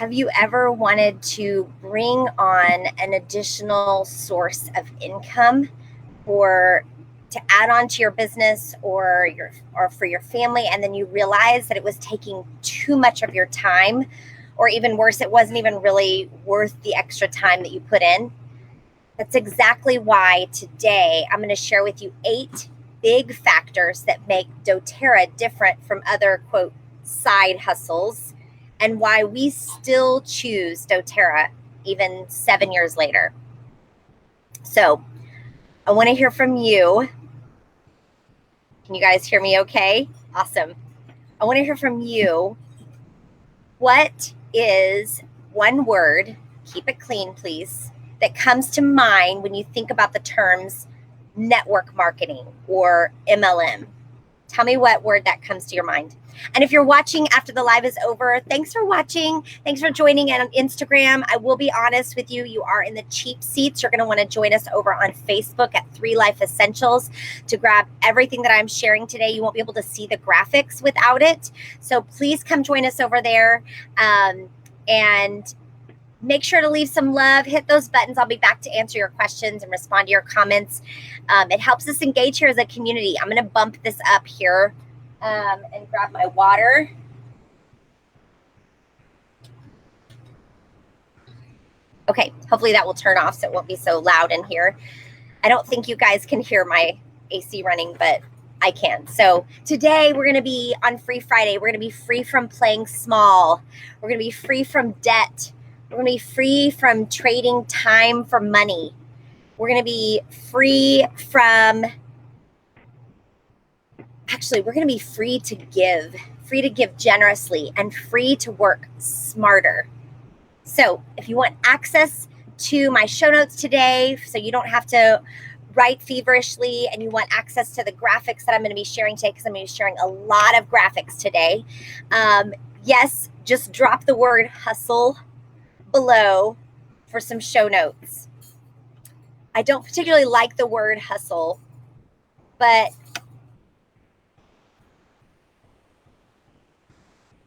Have you ever wanted to bring on an additional source of income or to add on to your business or for your family, and then you realize that it was taking too much of your time, or even worse, it wasn't even really worth the extra time that you put in? That's exactly why today I'm going to share with you 8 big factors that make doTERRA different from other, quote, side hustles, and why we still choose doTERRA even 7 years later. So I want to hear from you. Can you guys hear me okay? Awesome. I want to hear from you. What is one word, keep it clean please, that comes to mind when you think about the terms network marketing or MLM? Tell me what word that comes to your mind. And if you're watching after the live is over, thanks for watching. Thanks for joining in on Instagram. I will be honest with you, you are in the cheap seats. You're going to want to join us over on Facebook at 3 Life Essentials to grab everything that I'm sharing today. You won't be able to see the graphics without it. So please come join us over there. And make sure to leave some love, hit those buttons. I'll be back to answer your questions and respond to your comments. It helps us engage here as a community. I'm going to bump this up here and grab my water. Okay, hopefully that will turn off so it won't be so loud in here. I don't think you guys can hear my AC running, but I can. So today we're going to be on Free Friday. We're going to be free from playing small. We're going to be free from debt. We're going to be free from trading time for money. We're going to be free from, we're going to be free to give generously, and free to work smarter. So if you want access to my show notes today, so you don't have to write feverishly, and you want access to the graphics that I'm going to be sharing today, because I'm going to be sharing a lot of graphics today. Yes, just drop the word hustle below for some show notes. I don't particularly like the word hustle, but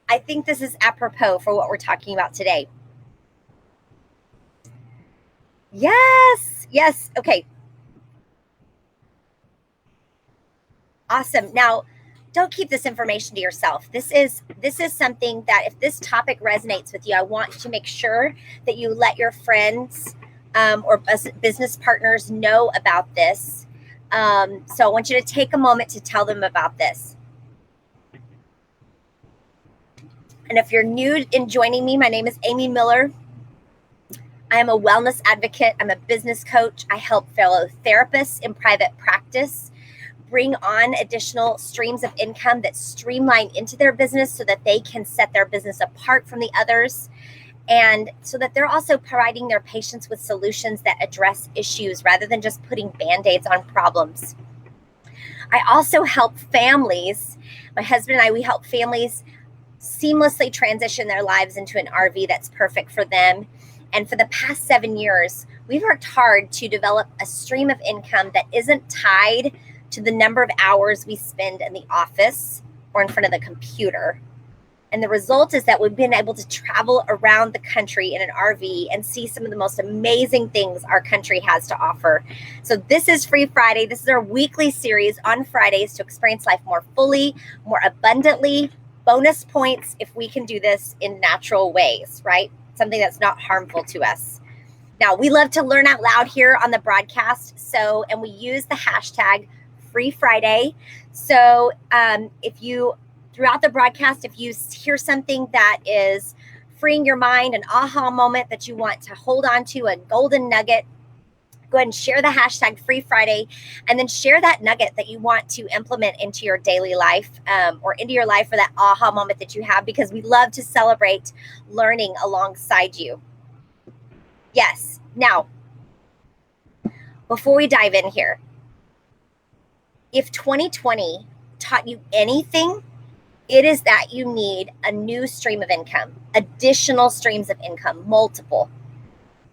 I think this is apropos for what we're talking about today. Yes. Okay. Awesome. Now, don't keep this information to yourself. This is something that if this topic resonates with you, I want you to make sure that you let your friends or business partners know about this. So I want you to take a moment to tell them about this. And if you're new in joining me, my name is Amy Miller. I am a wellness advocate. I'm a business coach. I help fellow therapists in private practice bring on additional streams of income that streamline into their business so that they can set their business apart from the others, and so that they're also providing their patients with solutions that address issues rather than just putting Band-Aids on problems. I also help families. My husband and I, we help families seamlessly transition their lives into an RV that's perfect for them. And for the past 7 years, we've worked hard to develop a stream of income that isn't tied to the number of hours we spend in the office or in front of the computer. And the result is that we've been able to travel around the country in an RV and see some of the most amazing things our country has to offer. So this is Free Friday. This is our weekly series on Fridays to experience life more fully, more abundantly. Bonus points if we can do this in natural ways, right? Something that's not harmful to us. Now, we love to learn out loud here on the broadcast. And we use the hashtag Free Friday. So if you, throughout the broadcast, if you hear something that is freeing your mind, an aha moment that you want to hold on to, a golden nugget, go ahead and share the hashtag Free Friday, and then share that nugget that you want to implement into your daily life or into your life for that aha moment that you have, because we love to celebrate learning alongside you. Yes. Now, before we dive in here, if 2020 taught you anything, it is that you need a new stream of income, additional streams of income, multiple.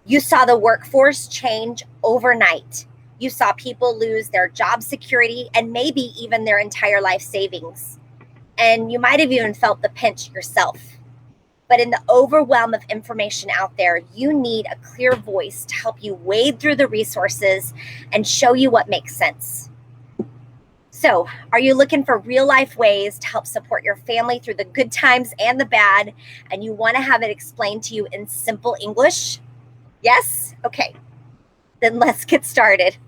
You saw the workforce change overnight. You saw people lose their job security and maybe even their entire life savings. And you might have even felt the pinch yourself. But in the overwhelm of information out there, you need a clear voice to help you wade through the resources and show you what makes sense. So, are you looking for real life ways to help support your family through the good times and the bad, and you want to have it explained to you in simple English? Yes? Okay. Then let's get started.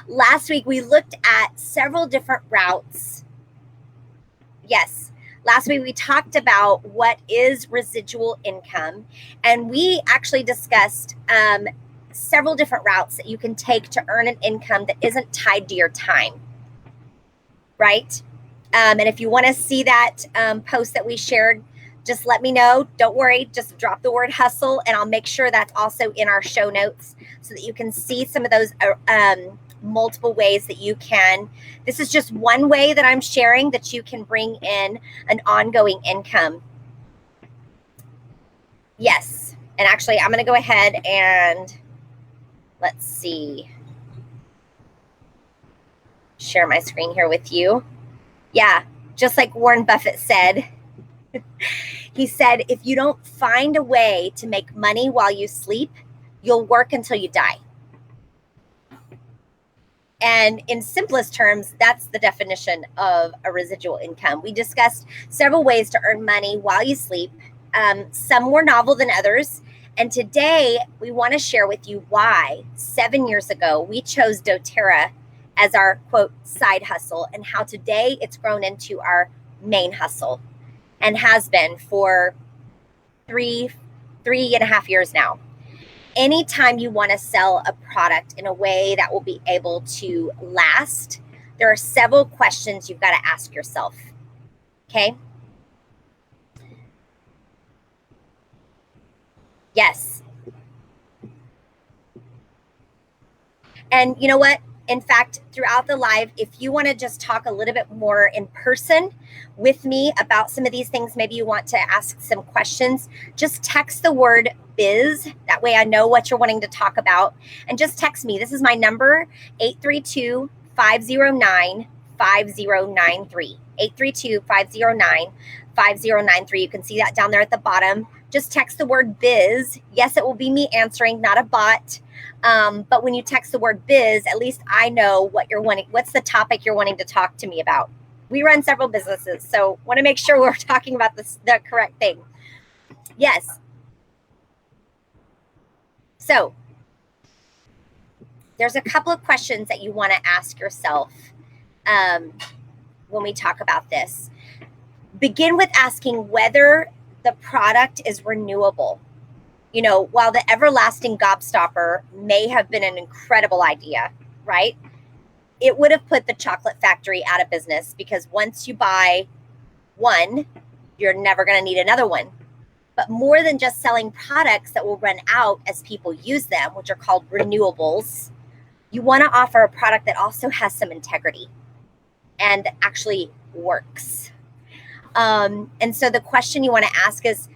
Last week, we looked at several different routes. Yes. Last week, we talked about what is residual income, and we actually discussed several different routes that you can take to earn an income that isn't tied to your time, right? And if you want to see that post that we shared, just let me know. Don't worry, just drop the word hustle, and I'll make sure that's also in our show notes so that you can see some of those multiple ways that you can. This is just one way that I'm sharing that you can bring in an ongoing income. Yes. And actually, I'm going to go ahead and let's see. Share my screen here with you. Yeah, just like Warren Buffett said. He said, if you don't find a way to make money while you sleep, you'll work until you die. And in simplest terms, that's the definition of a residual income. We discussed several ways to earn money while you sleep. Some more novel than others. And today we want to share with you why 7 years ago we chose doTERRA as our quote side hustle, and how today it's grown into our main hustle and has been for three and a half years now. Anytime you want to sell a product in a way that will be able to last, there are several questions you've got to ask yourself. Okay? Yes. And you know what? In fact, throughout the live, if you want to just talk a little bit more in person with me about some of these things, maybe you want to ask some questions, just text the word biz. That way I know what you're wanting to talk about. And just text me. This is my number, 832-509-5093. 832-509-5093. You can see that down there at the bottom. Just text the word biz. Yes, it will be me answering, not a bot. But when you text the word biz, at least I know what you're wanting. What's the topic you're wanting to talk to me about? We run several businesses, so want to make sure we're talking about the correct thing. Yes. So there's a couple of questions that you want to ask yourself when we talk about this. Begin with asking whether the product is renewable. You know, while the everlasting gobstopper may have been an incredible idea, right? It would have put the chocolate factory out of business, because once you buy one, you're never going to need another one. But more than just selling products that will run out as people use them, which are called renewables, you want to offer a product that also has some integrity and actually works. And so the question you want to ask is,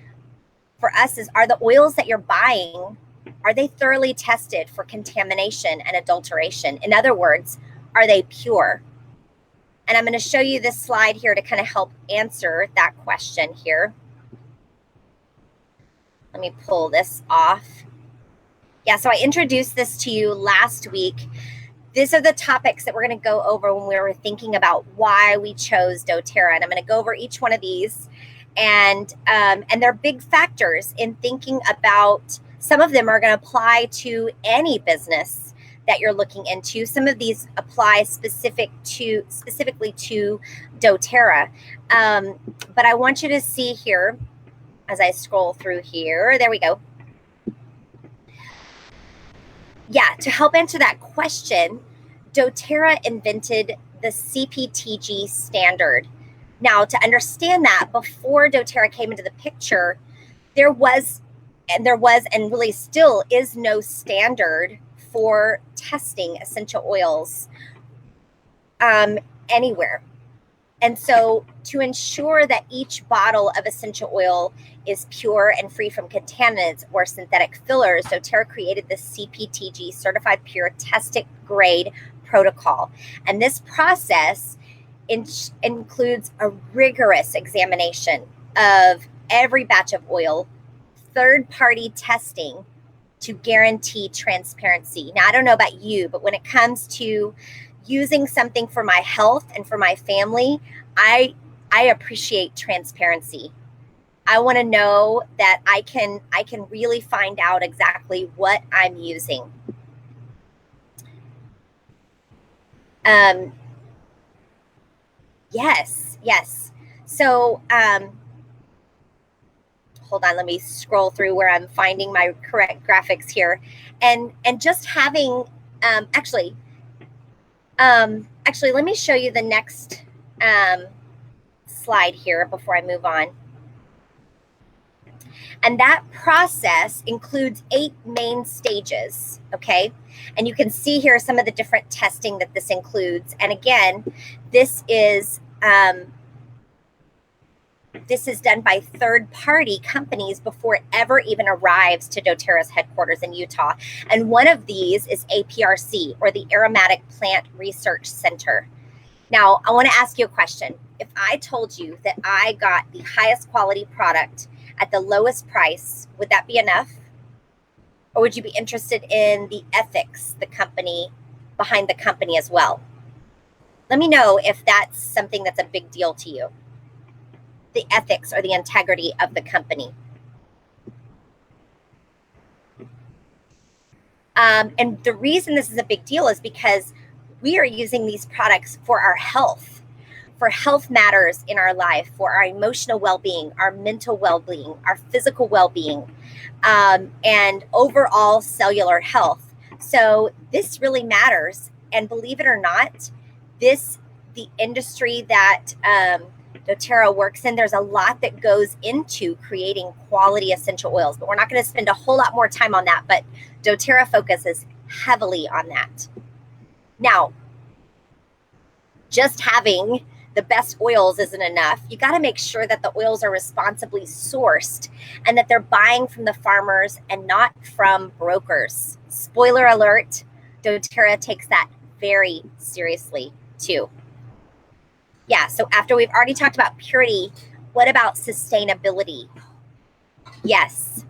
for us, is, are the oils that you're buying, are they thoroughly tested for contamination and adulteration? In other words, are they pure? And I'm going to show you this slide here to kind of help answer that question here. Let me pull this off. Yeah, so I introduced this to you last week. These are the topics that we're going to go over when we were thinking about why we chose doTERRA. And I'm going to go over each one of these. And they're big factors in thinking about. Some of them are going to apply to any business that you're looking into. Some of these apply specifically to doTERRA. But I want you to see here as I scroll through here. There we go. Yeah, to help answer that question, doTERRA invented the CPTG standard. Now, to understand that, before doTERRA came into the picture, there was and really still is no standard for testing essential oils anywhere. And so to ensure that each bottle of essential oil is pure and free from contaminants or synthetic fillers, doTERRA created the CPTG, Certified Pure Tested Grade Protocol. And this process includes a rigorous examination of every batch of oil third-party testing to guarantee transparency. Now, I don't know about you, but when it comes to using something for my health and for my family, I appreciate transparency. I want to know that I can really find out exactly what I'm using. Yes. So, hold on, let me scroll through where I'm finding my correct graphics here. And just having, actually, let me show you the next slide here before I move on. And that process includes 8 main stages, okay? And you can see here some of the different testing that this includes. And again, this is done by third-party companies before it ever even arrives to doTERRA's headquarters in Utah. And one of these is APRC, or the Aromatic Plant Research Center. Now, I want to ask you a question. If I told you that I got the highest quality product at the lowest price, would that be enough? Or would you be interested in the ethics, the company behind the company as well? Let me know if that's something that's a big deal to you. The ethics or the integrity of the company. And the reason this is a big deal is because we are using these products for our health, for health matters in our life, for our emotional well-being, our mental well-being, our physical well-being, and overall cellular health. So this really matters. And believe it or not, the industry that doTERRA works in, there's a lot that goes into creating quality essential oils, but we're not going to spend a whole lot more time on that. But doTERRA focuses heavily on that. Now, just having the best oils isn't enough. You got to make sure that the oils are responsibly sourced and that they're buying from the farmers and not from brokers. Spoiler alert, doTERRA takes that very seriously too. Yeah, so after we've already talked about purity, what about sustainability? Yes,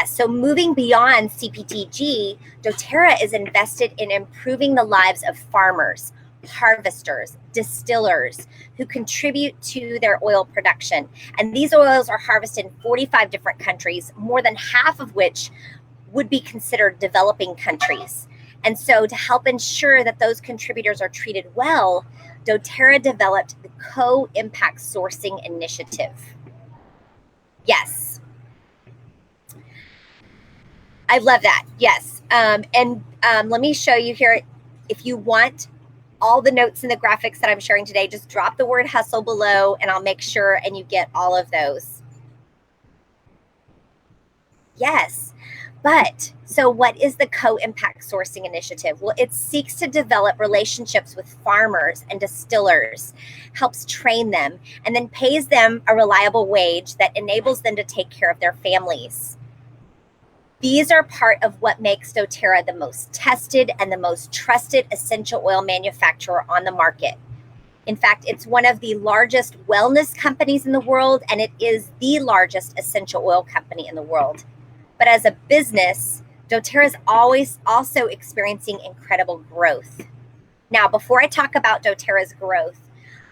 so moving beyond CPTG, doTERRA is invested in improving the lives of farmers, harvesters, distillers who contribute to their oil production. And these oils are harvested in 45 different countries, more than half of which would be considered developing countries. And so to help ensure that those contributors are treated well, doTERRA developed the Co-Impact Sourcing Initiative. Yes. I love that. Yes. Let me show you here. If you want all the notes and the graphics that I'm sharing today, just drop the word hustle below and I'll make sure and you get all of those. Yes. But so what is the Co-Impact Sourcing Initiative? Well, it seeks to develop relationships with farmers and distillers, helps train them, and then pays them a reliable wage that enables them to take care of their families. These are part of what makes doTERRA the most tested and the most trusted essential oil manufacturer on the market. In fact, it's one of the largest wellness companies in the world, and it is the largest essential oil company in the world. But as a business, doTERRA is always also experiencing incredible growth. Now, before I talk about doTERRA's growth,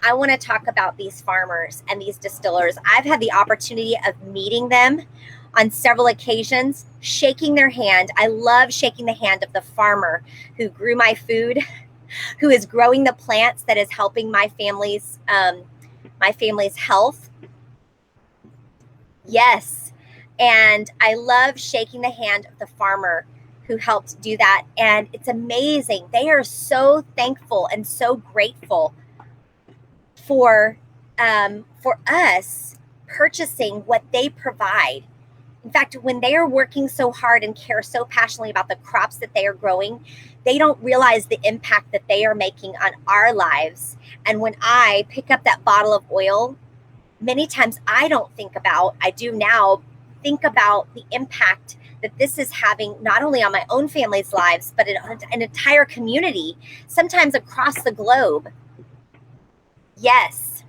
I want to talk about these farmers and these distillers. I've had the opportunity of meeting them on several occasions, shaking their hand. I love shaking the hand of the farmer who grew my food, who is growing the plants that is helping my family's health. Yes. And I love shaking the hand of the farmer who helped do that. And it's amazing. They are so thankful and so grateful for us purchasing what they provide. In fact, when they are working so hard and care so passionately about the crops that they are growing, they don't realize the impact that they are making on our lives. And when I pick up that bottle of oil, many times I do now, think about the impact that this is having not only on my own family's lives, but an entire community, sometimes across the globe. Yes.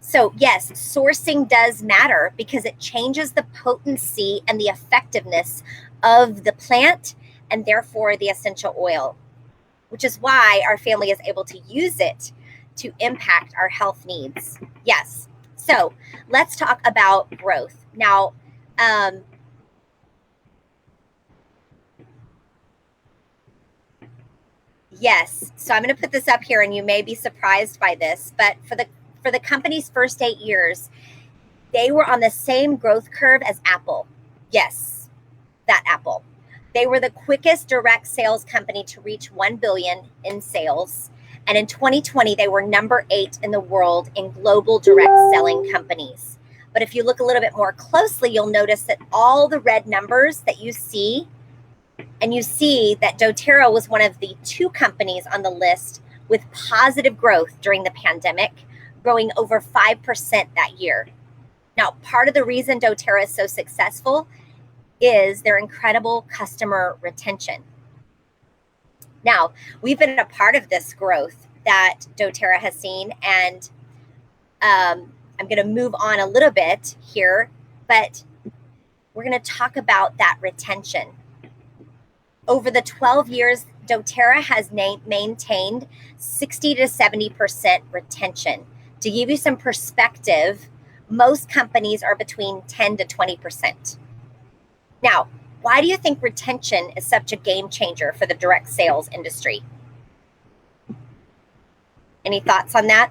So yes, sourcing does matter because it changes the potency and the effectiveness of the plant and therefore the essential oil, which is why our family is able to use it to impact our health needs. Yes. So let's talk about growth. Now, yes. So I'm going to put this up here and you may be surprised by this, but for the company's first 8 years, they were on the same growth curve as Apple. Yes, that Apple. They were the quickest direct sales company to reach 1 billion in sales. And in 2020, they were number 8 in the world in global direct selling companies. But if you look a little bit more closely, you'll notice that all the red numbers that you see, and you see that doTERRA was one of the 2 companies on the list with positive growth during the pandemic, growing over 5% that year. Now, part of the reason doTERRA is so successful is their incredible customer retention. Now, we've been a part of this growth that doTERRA has seen, and I'm going to move on a little bit here, but we're going to talk about that retention. Over the 12 years, doTERRA has maintained 60 to 70% retention. To give you some perspective, most companies are between 10 to 20%. Now, why do you think retention is such a game changer for the direct sales industry? Any thoughts on that?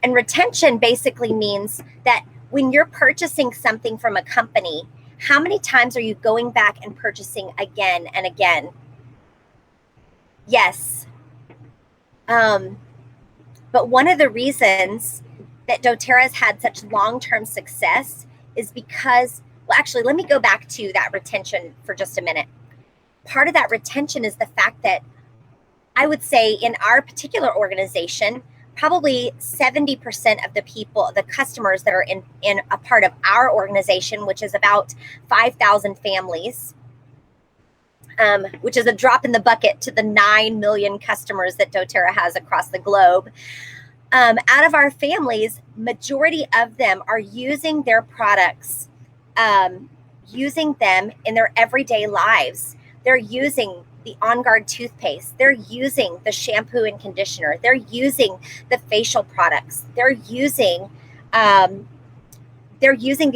And retention basically means that when you're purchasing something from a company, how many times are you going back and purchasing again and again? Yes. But one of the reasons that doTERRA has had such long-term success is because, well, actually, let me go back to that retention for just a minute. Part of that retention is the fact that I would say in our particular organization, probably 70% of the people, the customers that are in a part of our organization, which is about 5,000 families, which is a drop in the bucket to the 9 million customers that doTERRA has across the globe. Out of our families, majority of them are using their products, using them in their everyday lives. They're using the On Guard toothpaste. They're using the shampoo and conditioner. They're using the facial products. They're using the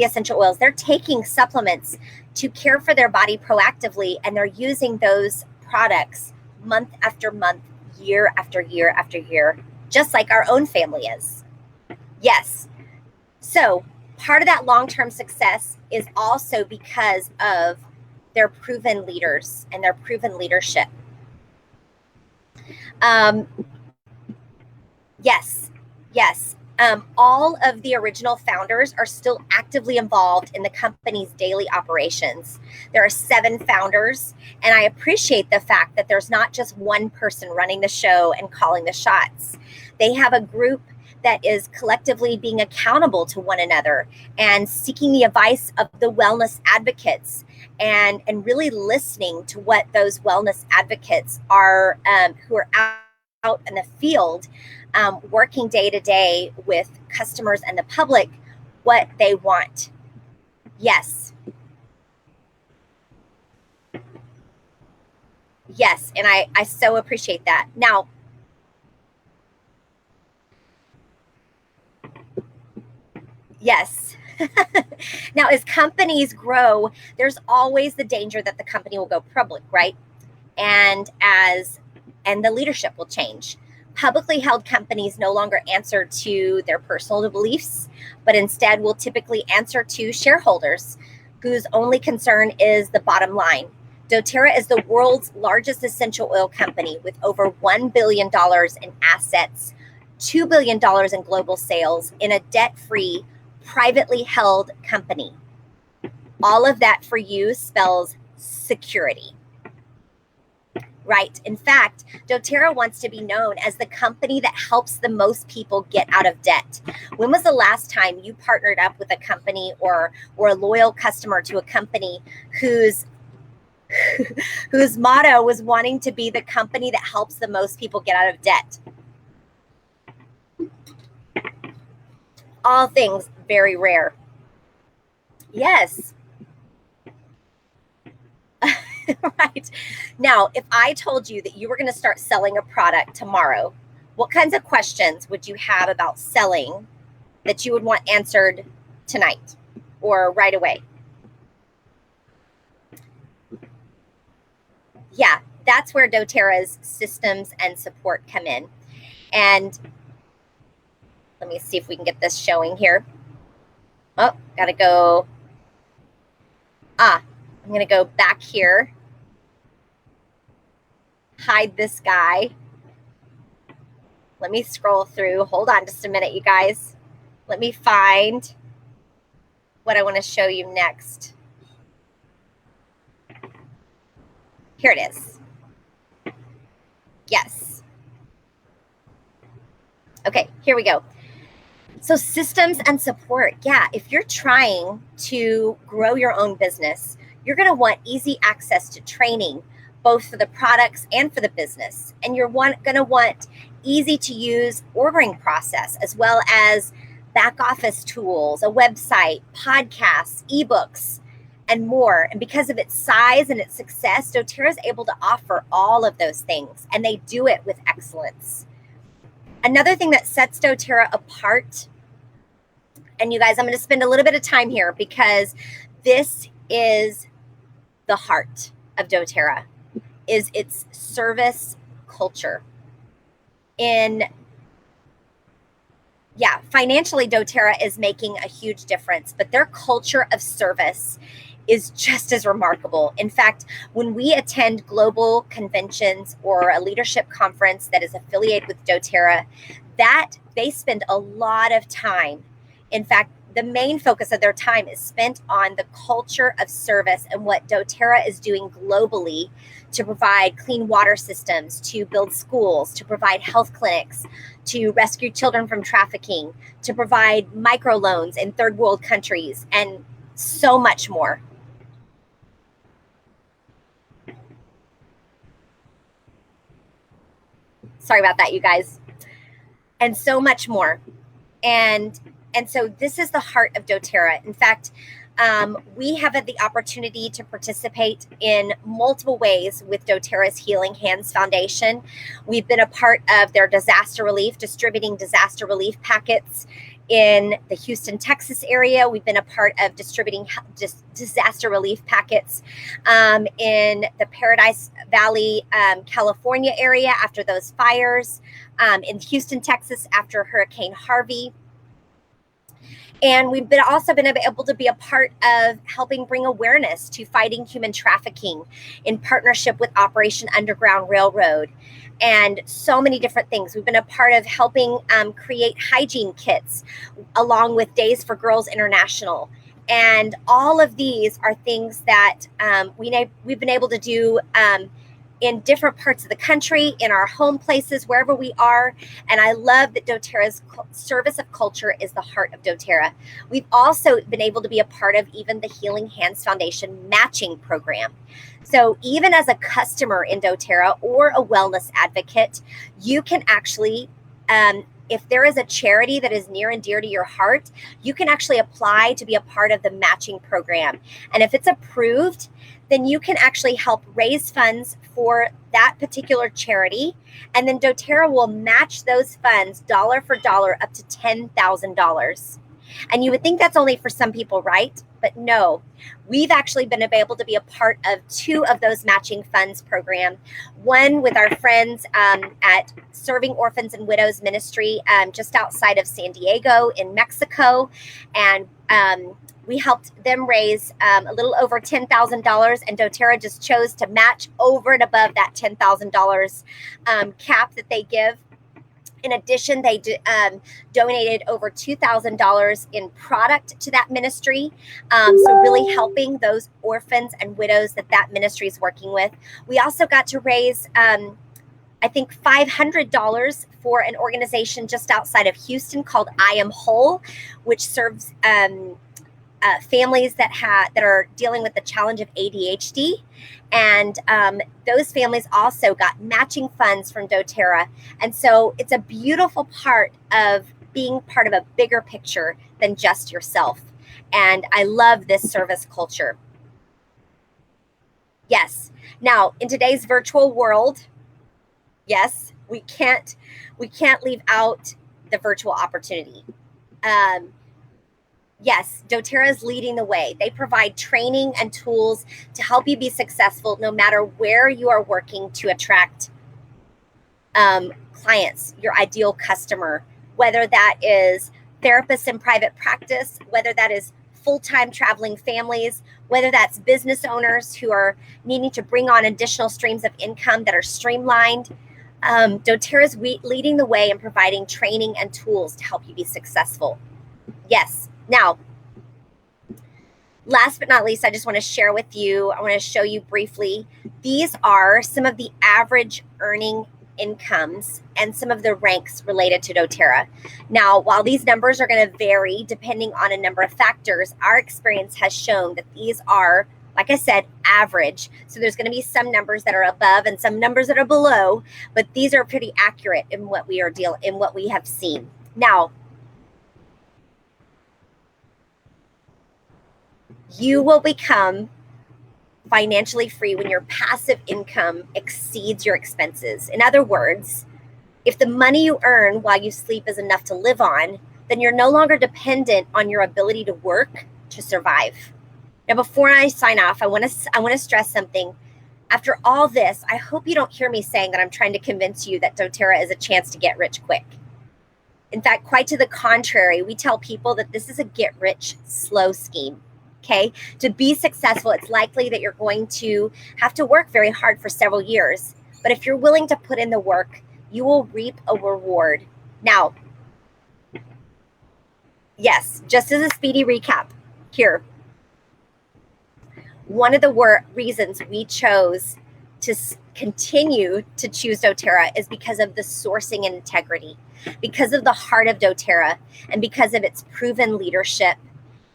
essential oils. They're taking supplements to care for their body proactively, and they're using those products month after month, year after year after year, just like our own family is. Yes. So part of that long-term success is also because of their proven leaders and their proven leadership. Yes. All of the original founders are still actively involved in the company's daily operations. There are 7 founders, and I appreciate the fact that there's not just one person running the show and calling the shots. They have a group that is collectively being accountable to one another and seeking the advice of the wellness advocates and really listening to what those wellness advocates are, who are out in the field, working day to day with customers and the public, what they want. Yes. Yes, and I so appreciate that. Now, yes. Now, as companies grow, there's always the danger that the company will go public, right? And the leadership will change. Publicly held companies no longer answer to their personal beliefs, but instead will typically answer to shareholders whose only concern is the bottom line. doTERRA is the world's largest essential oil company with over $1 billion in assets, $2 billion in global sales, in a debt-free, privately held company. All of that for you spells security. Right. In fact, doTERRA wants to be known as the company that helps the most people get out of debt. When was the last time you partnered up with a company or a loyal customer to a company whose motto was wanting to be the company that helps the most people get out of debt? All things very rare. Yes. Right. Now, if I told you that you were going to start selling a product tomorrow, what kinds of questions would you have about selling that you would want answered tonight or right away? Yeah, that's where doTERRA's systems and support come in. And let me see if we can get this showing here. Oh, gotta go. I'm gonna go back here. Hide this guy. Let me scroll through. Hold on just a minute, you guys. Let me find what I want to show you next. Here it is. Yes. Okay, here we go. So systems and support. Yeah, if you're trying to grow your own business, you're going to want easy access to training, both for the products and for the business. And you're going to want easy to use ordering process, as well as back office tools, a website, podcasts, ebooks, and more. And because of its size and its success, doTERRA is able to offer all of those things, and they do it with excellence. Another thing that sets doTERRA apart, and you guys, I'm going to spend a little bit of time here because this is the heart of doTERRA, is its service culture. Financially, doTERRA is making a huge difference, but their culture of service is just as remarkable. In fact, when we attend global conventions or a leadership conference that is affiliated with doTERRA, that they spend a lot of time. In fact, the main focus of their time is spent on the culture of service and what doTERRA is doing globally to provide clean water systems, to build schools, to provide health clinics, to rescue children from trafficking, to provide microloans in third world countries, and so much more. Sorry about that, you guys. And so much more. And so this is the heart of doTERRA. In fact, we have had the opportunity to participate in multiple ways with doTERRA's Healing Hands Foundation. We've been a part of their disaster relief, distributing disaster relief packets in the Houston, Texas area. We've been a part of distributing disaster relief packets in the Paradise Valley, California area after those fires, in Houston, Texas after Hurricane Harvey. And we've also been able to be a part of helping bring awareness to fighting human trafficking in partnership with Operation Underground Railroad, and so many different things. We've been a part of helping create hygiene kits along with Days for Girls International. And all of these are things that we've been able to do in different parts of the country, in our home places, wherever we are. And I love that doTERRA's service of culture is the heart of doTERRA. We've also been able to be a part of even the Healing Hands Foundation matching program. So even as a customer in doTERRA or a wellness advocate, you can actually, if there is a charity that is near and dear to your heart, you can actually apply to be a part of the matching program. And if it's approved, then you can actually help raise funds for that particular charity. And then doTERRA will match those funds dollar for dollar up to $10,000. And you would think that's only for some people, right? But no, we've actually been able to be a part of 2 of those matching funds program. One with our friends at Serving Orphans and Widows Ministry just outside of San Diego in Mexico. And we helped them raise a little over $10,000, and doTERRA just chose to match over and above that $10,000 cap that they give. In addition, they donated over $2,000 in product to that ministry. So really helping those orphans and widows that ministry is working with. We also got to raise, I think, $500 for an organization just outside of Houston called I Am Whole, which serves families that are dealing with the challenge of ADHD. And those families also got matching funds from doTERRA. And so it's a beautiful part of being part of a bigger picture than just yourself. And I love this service culture. Yes. Now, in today's virtual world, yes, we can't leave out the virtual opportunity. Yes, doTERRA is leading the way. They provide training and tools to help you be successful no matter where you are working to attract clients, your ideal customer, whether that is therapists in private practice, whether that is full-time traveling families, whether that's business owners who are needing to bring on additional streams of income that are streamlined. doTERRA is leading the way in providing training and tools to help you be successful. Yes. Now, last but not least, I just want to share with you, I want to show you briefly, these are some of the average earning incomes and some of the ranks related to doTERRA. Now, while these numbers are going to vary depending on a number of factors, our experience has shown that these are, like I said, average. So there's going to be some numbers that are above and some numbers that are below, but these are pretty accurate in what we have seen. Now, you will become financially free when your passive income exceeds your expenses. In other words, if the money you earn while you sleep is enough to live on, then you're no longer dependent on your ability to work to survive. Now, before I sign off, I want to stress something. After all this, I hope you don't hear me saying that I'm trying to convince you that doTERRA is a chance to get rich quick. In fact, quite to the contrary, we tell people that this is a get rich slow scheme. Okay, to be successful, it's likely that you're going to have to work very hard for several years. But if you're willing to put in the work, you will reap a reward. Now, yes, just as a speedy recap here, one of the reasons we chose to continue to choose doTERRA is because of the sourcing and integrity, because of the heart of doTERRA, and because of its proven leadership.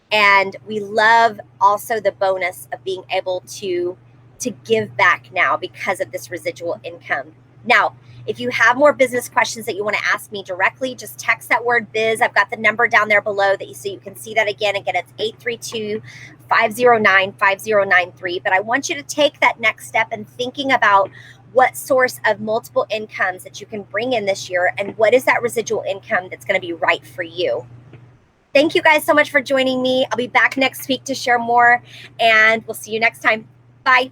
And we love also the bonus of being able to give back now because of this residual income. Now, if you have more business questions that you want to ask me directly, just text that word biz. I've got the number down there below so you can see that again. Again, it's 832-509-5093. But I want you to take that next step in thinking about what source of multiple incomes that you can bring in this year and what is that residual income that's going to be right for you. Thank you guys so much for joining me. I'll be back next week to share more, and we'll see you next time. Bye.